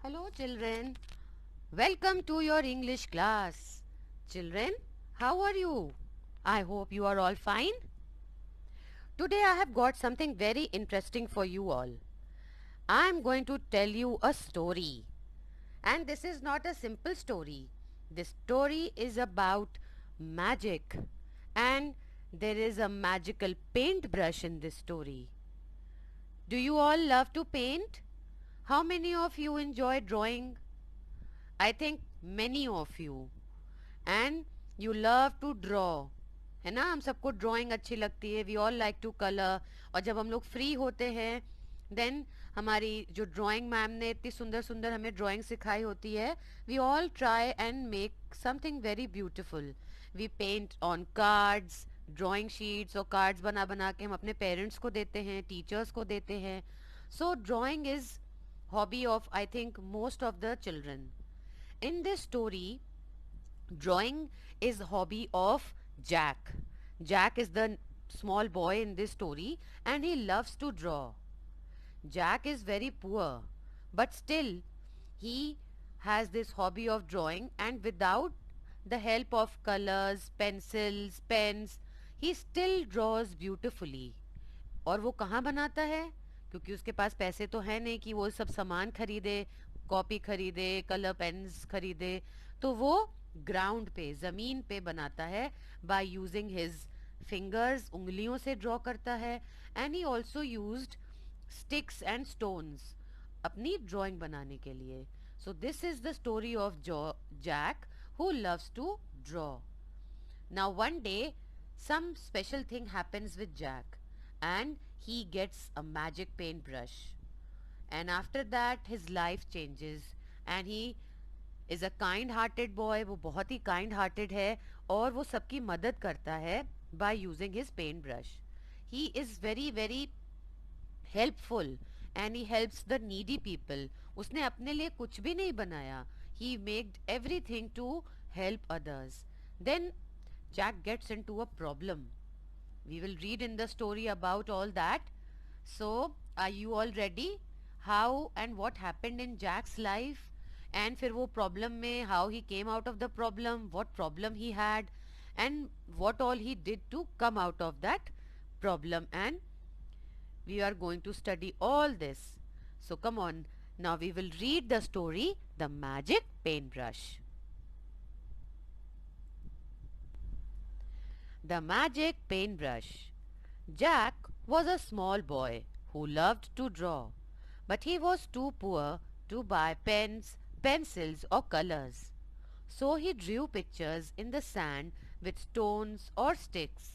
Hello, children. Welcome to your English class. Children, how are you? I hope you are all fine. Today I have got something very interesting for you all. I am going to tell you a story. And this is not a simple story. This story is about magic. And there is a magical paintbrush in this story. Do you all love to paint? How many of you enjoy drawing? I think many of you. And you love to draw, है ना। हम सबको drawing अच्छी लगती है, we all like to colour. और जब हम लोग फ्री होते हैं देन हमारी जो ड्राइंग मैम ने इतनी सुंदर सुंदर हमें ड्राइंग सिखाई होती है, we all try and make something very beautiful. We paint on cards, drawing sheets, और कार्ड्स बना बना के हम अपने पेरेंट्स को देते हैं, टीचर्स को देते हैं। सो drawing is hobby of I think most of the children. In this story, drawing is hobby of Jack. Jack is the small boy in this story and he loves to draw. Jack is very poor, but still he has this hobby of drawing, and without the help of colors, pencils, pens, he still draws beautifully. और वो कहाँ बनाता है? क्योंकि उसके पास पैसे तो है नहीं कि वो सब सामान खरीदे, कॉपी खरीदे, कलर पेन्स खरीदे। तो वो ग्राउंड पे, ज़मीन पे बनाता है बाय यूजिंग हिज फिंगर्स, उंगलियों से ड्रॉ करता है। And he also used sticks and stones अपनी ड्राइंग बनाने के लिए। So this is the story of Jack who loves to draw. Now one day, some special thing happens with Jack and he gets a magic paintbrush. And after that his life changes and he is a kind hearted boy. वो बहुत ही kind hearted है और वो सबकी मदद करता है by using his paintbrush. He is very very helpful and he helps the needy people. उसने अपने लिए कुछ भी नहीं बनाया. He made everything to help others. Then Jack gets into a problem. We will read in the story about all that. So, are you all ready? How and what happened in Jack's life? And फिर वो problem में how he came out of the problem, what problem he had, and what all he did to come out of that problem. And we are going to study all this. So come on, now we will read the story, The Magic Paintbrush. The Magic Paintbrush. Jack was a small boy who loved to draw, but he was too poor to buy pens, pencils or colors. So he drew pictures in the sand with stones or sticks,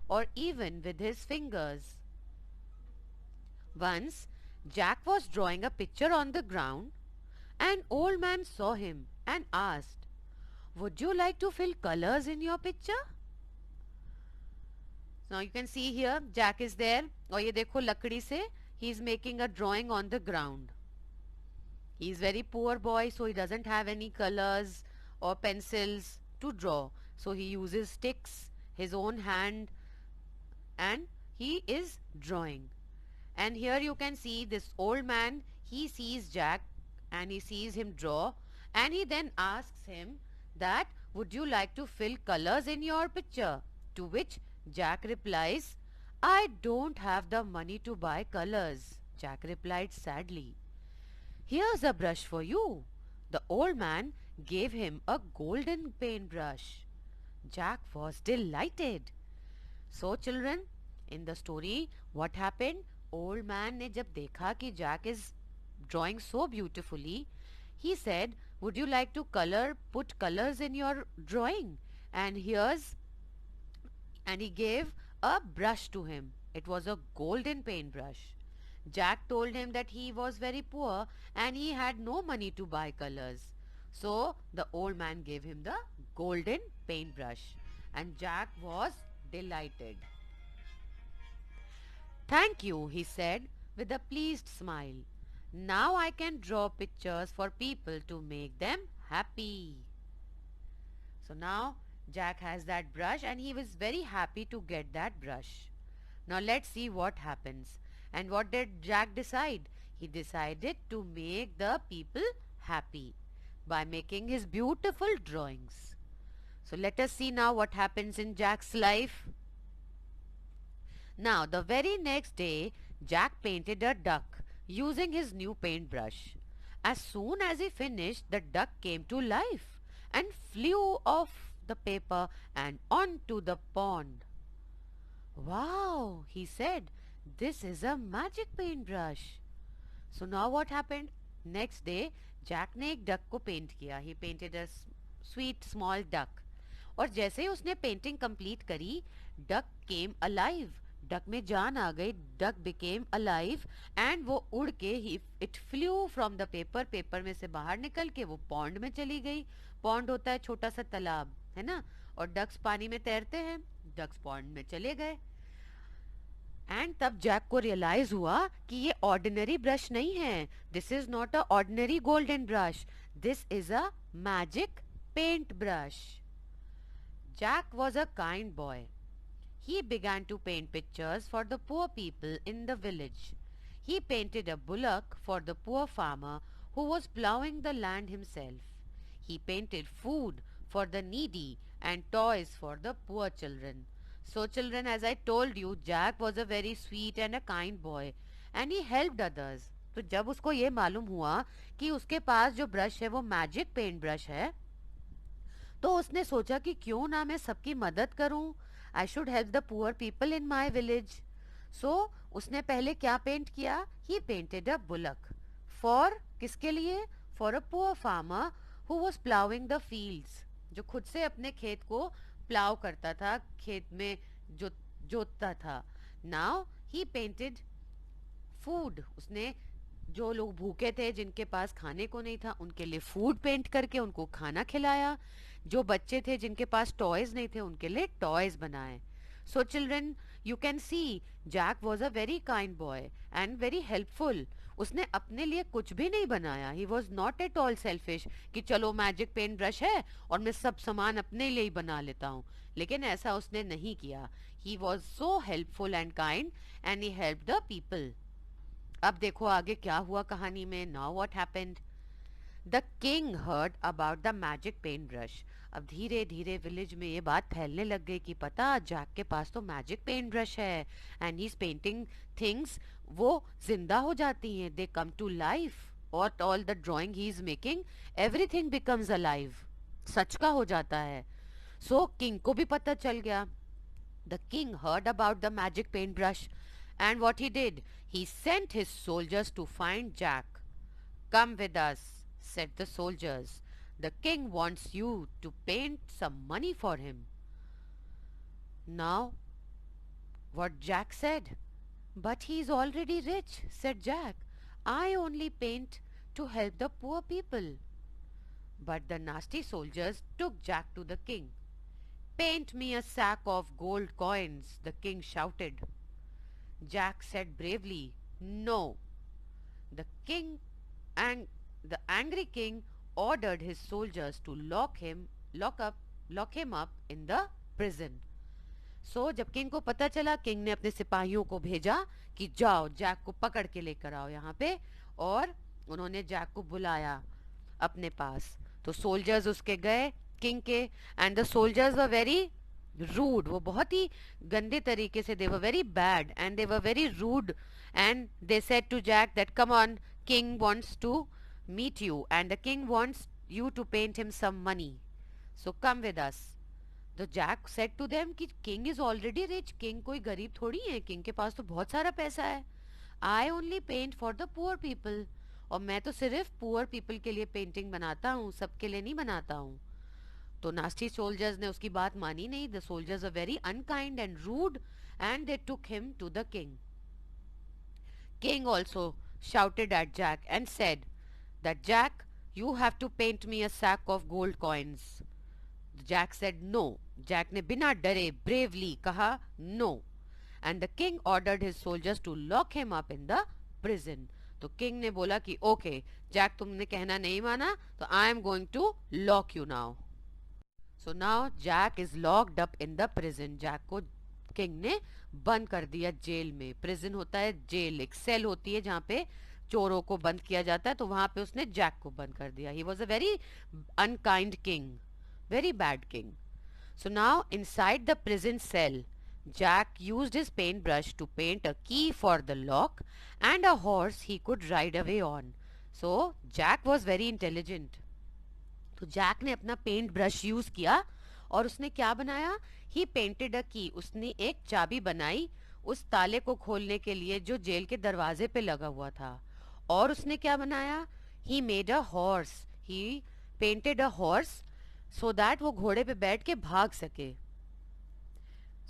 or even with his fingers. Once Jack was drawing a picture on the ground. An old man saw him and asked, "Would you like to fill colors in your picture?" Now you can see here Jack is there और ये देखो लकड़ी से he is making a drawing on the ground. He is very poor boy, so he doesn't have any colors or pencils to draw. So he uses sticks, his own hand, and he is drawing. And here you can see this old man, he sees Jack and he sees him draw, and he then asks him that, "Would you like to fill colors in your picture?" To which Jack replies, "I don't have the money to buy colors." Jack replied sadly. "Here's a brush for you." The old man gave him a golden paintbrush. Jack was delighted. So children, in the story, what happened? Old man ने जब देखा कि Jack is drawing so beautifully, he said, "Would you like to put colors in your drawing?" And he gave a brush to him. It was a golden paintbrush. Jack told him that he was very poor and he had no money to buy colors. So the old man gave him the golden paintbrush and Jack was delighted. "Thank you," he said with a pleased smile. "Now I can draw pictures for people to make them happy." So now Jack has that brush and he was very happy to get that brush. Now let's see what happens. And what did Jack decide? He decided to make the people happy by making his beautiful drawings. So let us see now what happens in Jack's life. Now, the very next day, Jack painted a duck using his new paintbrush. As soon as he finished, the duck came to life and flew off the paper and onto the pond. Wow, he said, this is a magic paintbrush. So now what happened? Next day, Jack ने एक duck को paint किया. He painted a sweet small duck. और जैसे ही उसने painting complete करी, duck केम alive. Duck में जान आ गई. डक बिकेम अलाइव एंड वो उड़ के it flu from the paper. Paper में से बाहर निकल के वो पॉन्ड में चली गई. पॉन्ड होता है छोटा सा तालाब, है ना, और डक्स पानी में तैरते हैं. डक्स पॉन्ड में चले गए. एंड तब जैक को रियलाइज हुआ कि ये ऑर्डिनरी ब्रश नहीं है. This is not a ordinary golden brush. This is a magic paint brush. Jack was a kind boy. He began to paint pictures for the poor people in the village. He painted a bullock for the poor farmer who was plowing the land himself. He painted food for the needy and toys for the poor children. So children, as I told you, Jack was a very sweet and a kind boy and he helped others. तो जब उसको ये मालूम हुआ कि उसके पास जो brush है वो मैजिक पेंट ब्रश है, तो उसने सोचा कि क्यों ना मैं सबकी मदद करूं. I should help the poor people in my village. So उसने पहले क्या पेंट किया? He painted a bullock. For किसके लिए? For a poor farmer who was ploughing the fields. जो खुद से अपने खेत को प्लाव करता था, खेत में जोतता था. Now he painted food. उसने जो लोग भूखे थे, जिनके पास खाने को नहीं था, उनके लिए फूड पेंट करके उनको खाना खिलाया. जो बच्चे थे जिनके पास टॉयज नहीं थे, उनके लिए टॉयज बनाए. So children, you can see Jack was a very kind boy and very helpful. उसने अपने लिए कुछ भी नहीं बनाया. He was not at all selfish कि चलो मैजिक पेंट ब्रश है और मैं सब सामान अपने लिए ही बना लेता हूँ. लेकिन ऐसा उसने नहीं किया. He was so helpful and kind and he help the people. अब देखो आगे क्या हुआ कहानी में. Now what happened? The king heard about the magic paint brush. अब धीरे धीरे विलेज में ये बात फैलने लग गई कि पता, जैक के पास तो मैजिक पेंट ब्रश है and he is painting things. वो जिंदा हो जाती हैं. They come to life. और all the drawing he is making, everything becomes alive. सच का हो जाता है. सो किंग को भी पता चल गया. The king heard about the magic paint brush. And what he did? He sent his soldiers to find Jack. Come with us, said the soldiers. The king wants you to paint some money for him. Now, what Jack said? But he is already rich, said Jack. I only paint to help the poor people. But the nasty soldiers took Jack to the king. Paint me a sack of gold coins, the king shouted. Jack said bravely, no. The angry king ordered his soldiers to lock him up in the prison. So जब king को पता चला, king ने अपने सिपाहियों को भेजा कि जाओ जैक को पकड़ के लेकर आओ यहाँ पे. और उन्होंने जैक को बुलाया अपने पास. तो सोल्जर्स उसके गए किंग के. And the soldiers were very rude. वो बहुत ही गंदे तरीके से, they were very bad and they were very rude. And they said to Jack that come on, king wants to meet you and the king wants you to paint him some money, so come with us. तो Jack said to them कि king is already rich. King कोई गरीब थोड़ी है, king के पास तो बहुत सारा पैसा है. I only paint for the poor people. और मैं तो सिर्फ पुअर पीपल के लिए पेंटिंग बनाता हूँ, सबके लिए नहीं बनाता हूँ. तो नास्टी सोल्जर्स ने उसकी बात मानी नहीं. The soldiers are very unkind and rude and they took him to the king. King also shouted at Jack and said that, Jack, you have to paint me a sack of gold coins. Jack said no. Jack ने बिना डरे bravely कहा no. And the king ordered his soldiers to lock him up in the prison. तो king ने बोला कि okay Jack, तुमने कहना नहीं माना तो I am going to lock you now. So now Jack is locked up in the prison. Jack को किंग ने बंद कर दिया जेल में. प्रिजन होता है जेल, एक सेल होती है जहाँ पे चोरों को बंद किया जाता है, तो वहां पे उसने जैक को बंद कर दिया. He was a very unkind king, very bad king. So now inside the prison cell, Jack used his paintbrush to paint a key for the lock and a horse he could ride away on. So Jack was very intelligent. तो Jack ने अपना paint brush use किया और उसने क्या बनाया? ही painted अ की, उसने एक चाबी बनाई उस ताले को खोलने के लिए जो जेल के दरवाजे पे लगा हुआ था. और उसने क्या बनाया? He made a horse, he painted a horse so that वो घोड़े पे बैठ के भाग सके.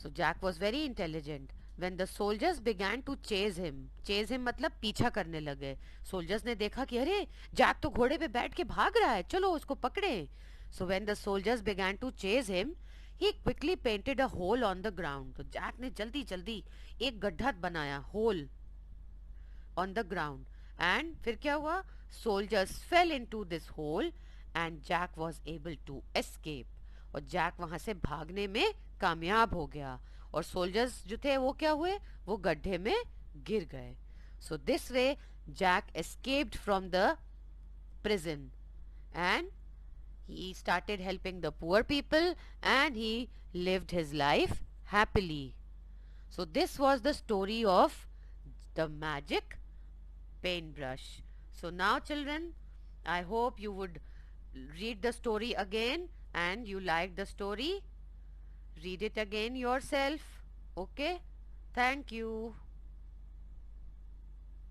So Jack was very intelligent. When the soldiers began to chase him मतलब पीछा करने लगे. सोल्जर्स ने देखा कि अरे जैक तो घोड़े पे बैठ के भाग रहा है, चलो उसको पकड़े. So when the soldiers began to chase him, he quickly painted a hole on the ground. तो जैक ने जल्दी जल्दी एक गड्ढा बनाया, whole on the ground. And फिर क्या हुआ? Soldiers fell into this hole and Jack was able to escape. और जैक वहां से भागने में कामयाब हो गया और सोल्जर्स जो थे वो क्या हुए? वो गड्ढे में गिर गए. So this way Jack escaped from the prison and he started helping the poor people and he lived his life happily. So this was the story of the magic paintbrush. So now children, I hope you would read the story again and you like the story. Read it again yourself. Okay? Thank you.